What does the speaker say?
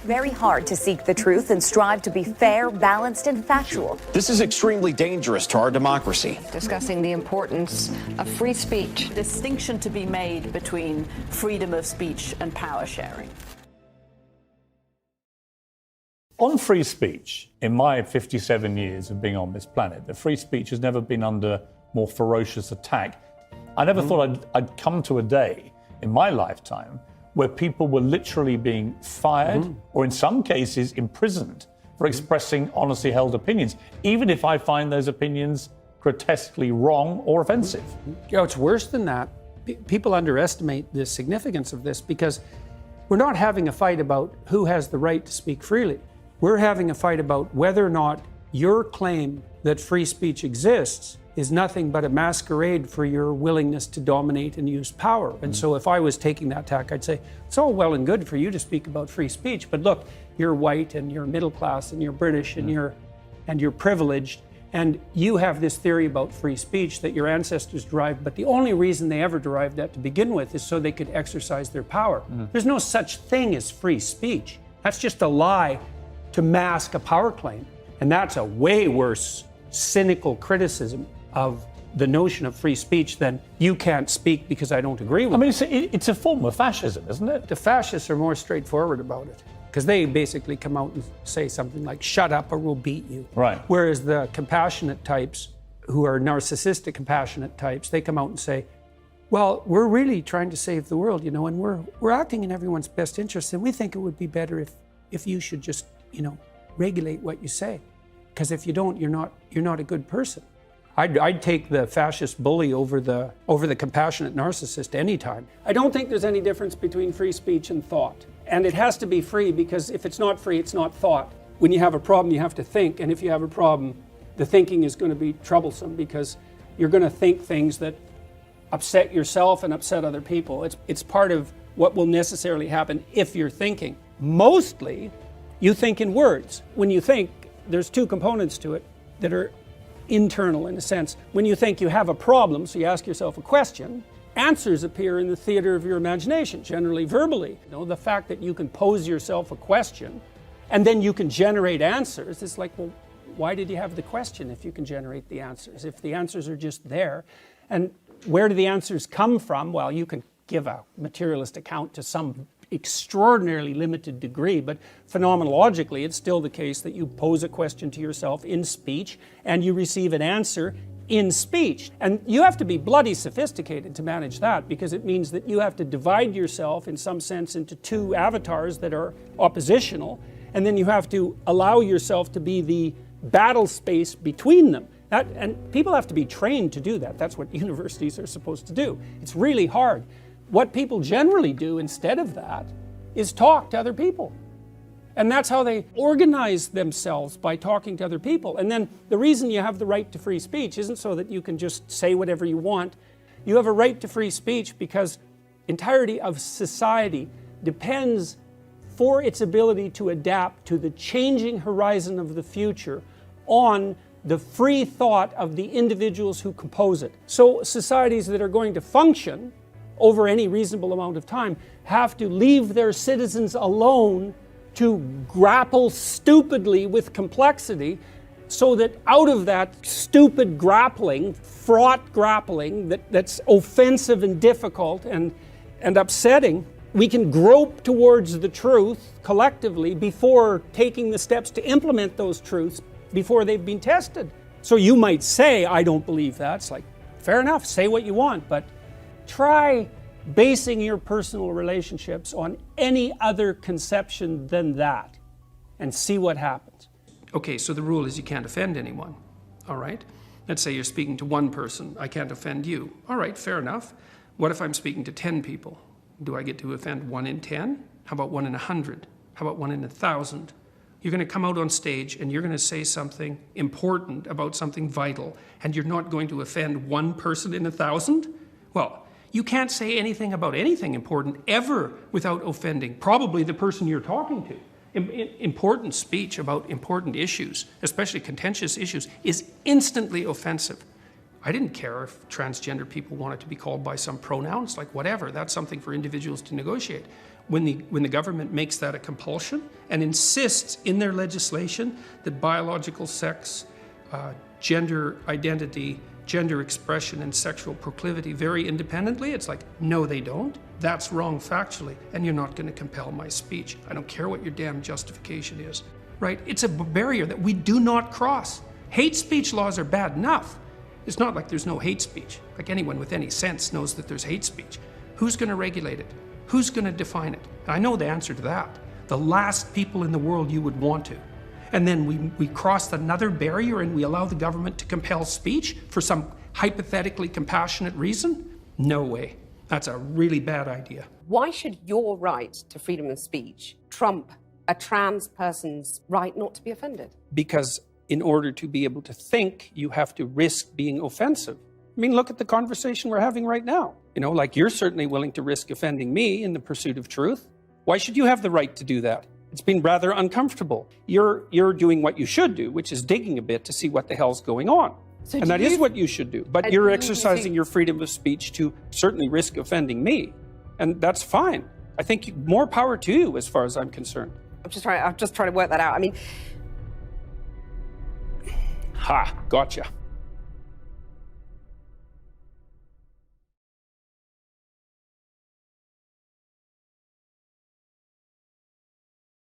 very hard to seek the truth and strive to be fair, balanced, and factual. This is extremely dangerous to our democracy. Discussing the importance of free speech. Distinction to be made between freedom of speech and power sharing. On free speech, in my 57 years of being on this planet, the free speech has never been under more ferocious attack. I never thought I'd come to a day in my lifetime where people were literally being fired or in some cases imprisoned for expressing honestly held opinions, even if I find those opinions grotesquely wrong or offensive. You know, it's worse than that. People underestimate the significance of this because we're not having a fight about who has the right to speak freely. We're having a fight about whether or not your claim that free speech exists is nothing but a masquerade for your willingness to dominate and use power. And so if I was taking that tack, I'd say, it's all well and good for you to speak about free speech, but look, you're white and you're middle class and you're British and you're privileged, and you have this theory about free speech that your ancestors derived, but the only reason they ever derived that to begin with is so they could exercise their power. There's no such thing as free speech. That's just a lie to mask a power claim. And that's a way worse cynical criticism of the notion of free speech than you can't speak because I don't agree with I mean, it's a form of fascism, isn't it? The fascists are more straightforward about it because they basically come out and say something like, shut up or we'll beat you. Right. Whereas the compassionate types, who are narcissistic compassionate types, they come out and say, well, we're really trying to save the world, you know, and we're acting in everyone's best interest, and we think it would be better if you should just, you know, regulate what you say. Because if you don't, you're not a good person. I'd take the fascist bully over the compassionate narcissist anytime. I don't think there's any difference between free speech and thought. And it has to be free because if it's not free, it's not thought. When you have a problem, you have to think. And if you have a problem, the thinking is going to be troublesome because you're going to think things that upset yourself and upset other people. It's part of what will necessarily happen if you're thinking. Mostly, you think in words. When you think, there's two components to it that are internal in a sense. When you think you have a problem, so you ask yourself a question, answers appear in the theater of your imagination, generally verbally. You know, the fact that you can pose yourself a question and then you can generate answers, it's like, well, why did you have the question if you can generate the answers? If the answers are just there, and where do the answers come from? Well, you can give a materialist account to some extraordinarily limited degree, but phenomenologically it's still the case that you pose a question to yourself in speech and you receive an answer in speech. And you have to be bloody sophisticated to manage that, because it means that you have to divide yourself in some sense into two avatars that are oppositional, and then you have to allow yourself to be the battle space between them. And people have to be trained to do that. That's what universities are supposed to do. It's really hard. What people generally do instead of that is talk to other people. And that's how they organize themselves, by talking to other people. And then the reason you have the right to free speech isn't so that you can just say whatever you want. You have a right to free speech because entirety of society depends for its ability to adapt to the changing horizon of the future on the free thought of the individuals who compose it. So societies that are going to function over any reasonable amount of time have to leave their citizens alone to grapple stupidly with complexity, so that out of that stupid grappling, fraught grappling that's offensive and difficult and upsetting, we can grope towards the truth collectively before taking the steps to implement those truths before they've been tested. So you might say, I don't believe that. It's like, fair enough, say what you want, but try basing your personal relationships on any other conception than that and see what happens. Okay, so the rule is you can't offend anyone, all right? Let's say you're speaking to one person, I can't offend you. All right, fair enough. What if I'm speaking to 10 people? Do I get to offend 1 in 10? How about 1 in 100? How about 1 in 1,000? You're going to come out on stage and you're going to say something important about something vital, and you're not going to offend 1 person in 1,000? Well, you can't say anything about anything important ever without offending probably the person you're talking to. Important speech about important issues, especially contentious issues, is instantly offensive. I didn't care if transgender people wanted to be called by some pronouns, like whatever, that's something for individuals to negotiate. when the government makes that a compulsion and insists in their legislation that biological sex, gender identity, gender expression, and sexual proclivity vary independently, it's like, no, they don't. That's wrong factually, and you're not going to compel my speech. I don't care what your damn justification is, right? It's a barrier that we do not cross. Hate speech laws are bad enough. It's not like there's no hate speech. Like anyone with any sense knows that there's hate speech. Who's going to regulate it? Who's going to define it? I know the answer to that. The last people in the world you would want to. And then we crossed another barrier and we allow the government to compel speech for some hypothetically compassionate reason? No way. That's a really bad idea. Why should your right to freedom of speech trump a trans person's right not to be offended? Because in order to be able to think, you have to risk being offensive. I mean, look at the conversation we're having right now. You know, like you're certainly willing to risk offending me in the pursuit of truth. Why should you have the right to do that? It's been rather uncomfortable. You're doing what you should do, which is digging a bit to see what the hell's going on. So and that is what you should do. But you're exercising your freedom of speech to certainly risk offending me. And that's fine. I think more power to you as far as I'm concerned. I'm just trying to work that out. I mean... Ha, gotcha.